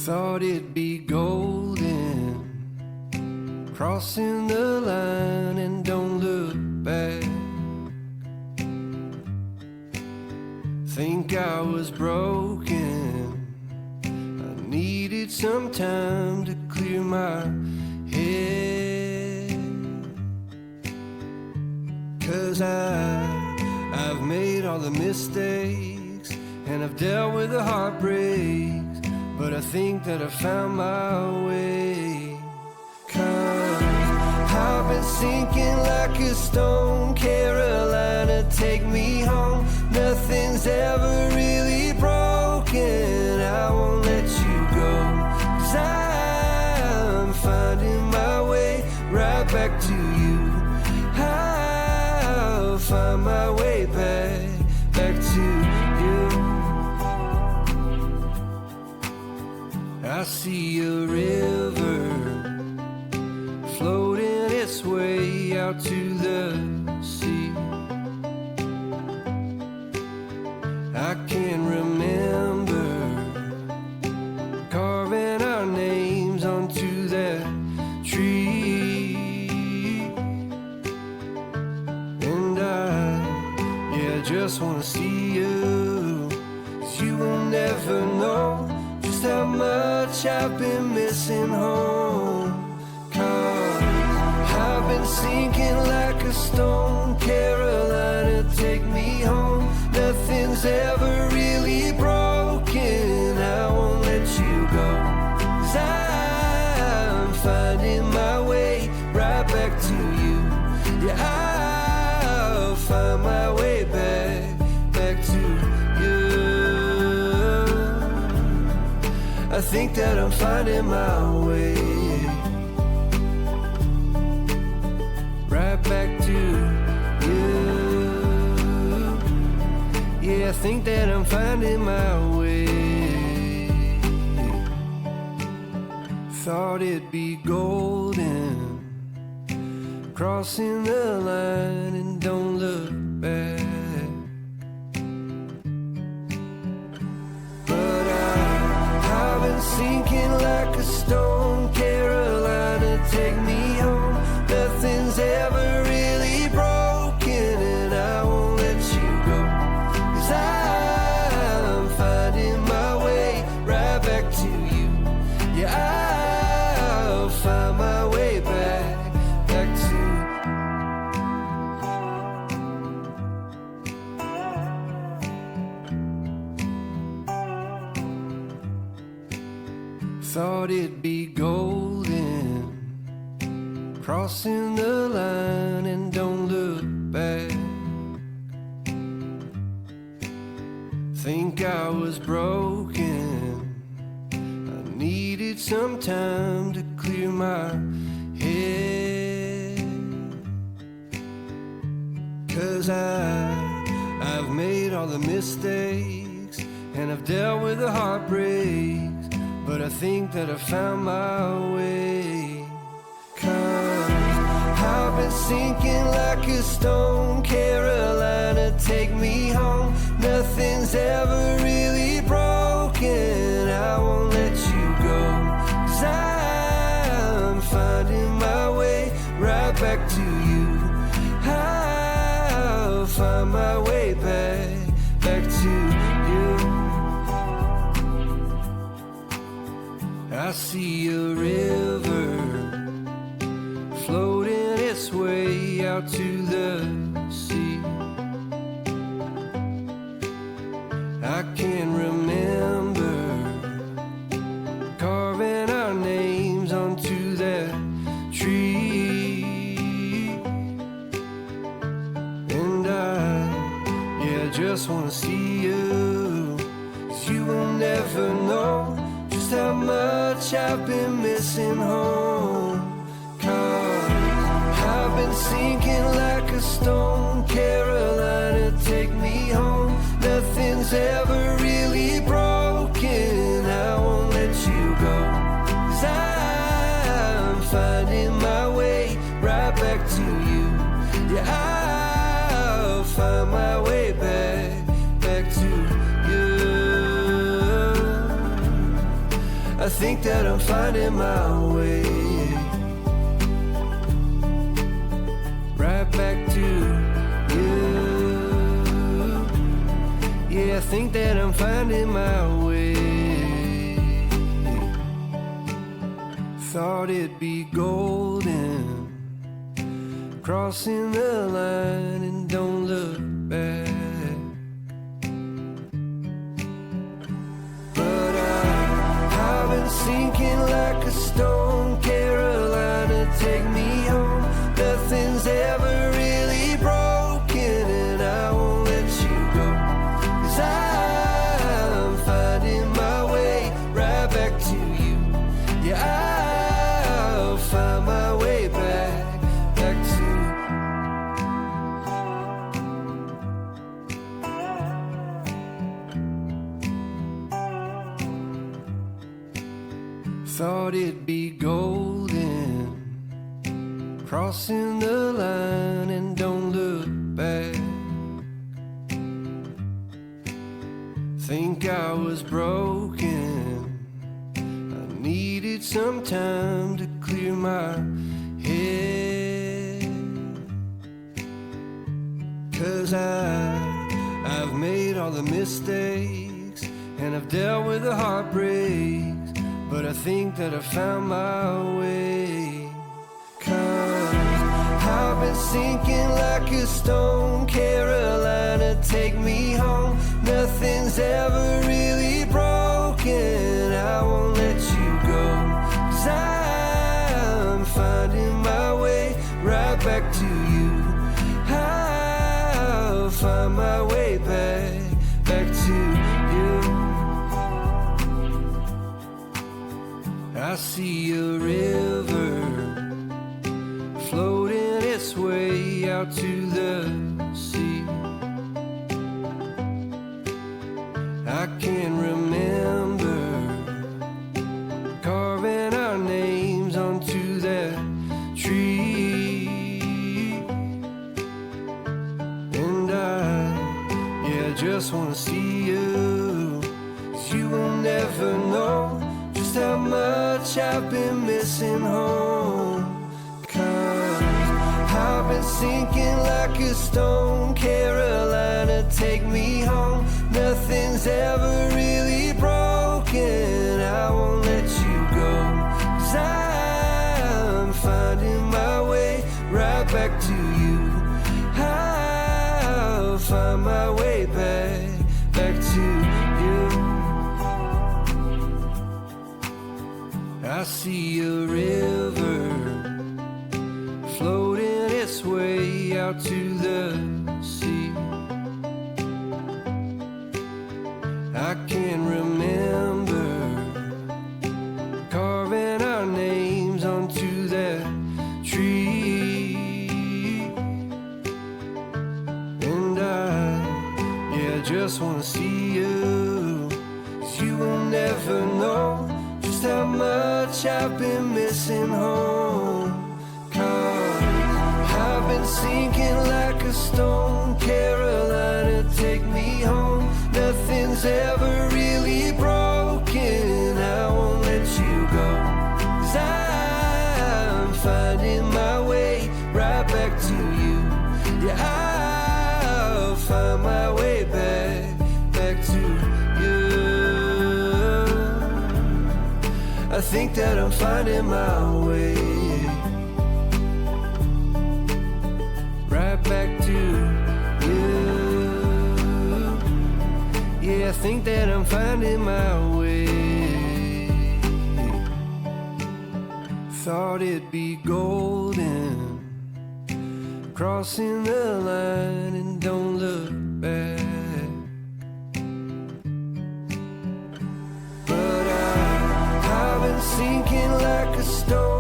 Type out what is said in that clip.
Thought it'd be golden, crossing the line and don't look back. Think I was broken, I needed some time to clear my head. 'Cause I've made all the mistakes and I've dealt with the heartbreaks, but I think that I found my way. 'Cause I've been sinking like a stone, Carolina, take me home. Nothing's ever really broken, I won't let you go. 'Cause I'm finding my way right back to you. I'll find my way back to you. I see a river floating its way out to the sea. I can remember carving our names onto that tree. And I just wanna see you, 'cause you will never know just how much I've been missing home. 'Cause I've been sinking like a stone, Carolina, take me home. Nothing's ever really broken, I won't let you go. 'Cause I'm finding my way right back to you. Yeah, I'll find my way back to you. I think that I'm finding my way right back to you. Yeah, I think that I'm finding my way. Thought it'd be golden, crossing the line and don't look back. But I've been sinking like a stone, Carolina, take me home. Nothing's ever really broken, and I won't let you go. 'Cause I'm finding my way right back to you. Yeah, I'll find my way back to you. Thought it'd be golden, crossing the line and don't look back. Think I was broken, I needed some time to clear my head. 'Cause I've made all the mistakes and I've dealt with the heartbreaks, but I think that I found my way. 'Cause I've been sinking like a stone, Carolina, take me home. Nothing's ever really broken, I won't let you go. 'Cause I'm finding my way right back to you. I'll find my way back to you. I see a river floating its way out to the sea. I can remember carving our names onto that tree. And I just wanna see you, 'cause you will never know just how much I've been missing home. 'Cause I've been sinking like a stone, Carolina, take me home. Nothing's ever really broken, I won't let you go. 'Cause I'm finding my way right back to you. Yeah, I'll find my way back to you. I I think that I'm finding my way right back to you. Yeah, I think that I'm finding my way. Thought it'd be golden, crossing the line and don't look back. But I've been sinking like a stone. Carolina, take me home. Nothing's ever really broken, and I won't let you go. 'Cause I'm finding my way right back to you. Yeah, I'll find my way back to. Thought it'd be golden, crossing the line and don't look back. Think I was broken, I needed some time to clear my head. 'Cause I've made all the mistakes and I've dealt with the heartbreaks, but I think that I found my way. 'Cause I've been sinking like a stone. Carolina, take me home. Nothing's ever really broken, I won't let you go. 'Cause I'm finding my way right back to you. I'll find my way back to you. I see a river floating its way out to the sea. I can remember carving our names onto that tree. And I just wanna see you, 'cause you will never know just how much I've been missing home. 'Cause I've been sinking like a stone. Carolina, take me home. Nothing's ever really broken, I won't let you go. 'Cause I'm finding my way right back to you. I'll find my way back to you. I see a river floating its way out to the sea. I can remember carving our names onto that tree. And I just wanna see you, 'cause you will never know just how much I've been missing home. 'Cause I've been sinking like a stone. Carolina, take me home. Nothing's ever really broken, I won't let you go. 'Cause I'm finding my way right back to you. Yeah, I'll find my way back to you. I think that I'm finding my way right back to you. Yeah, I think that I'm finding my way. Thought it'd be golden, crossing the line and don't look back. But I've been sinking like a stone.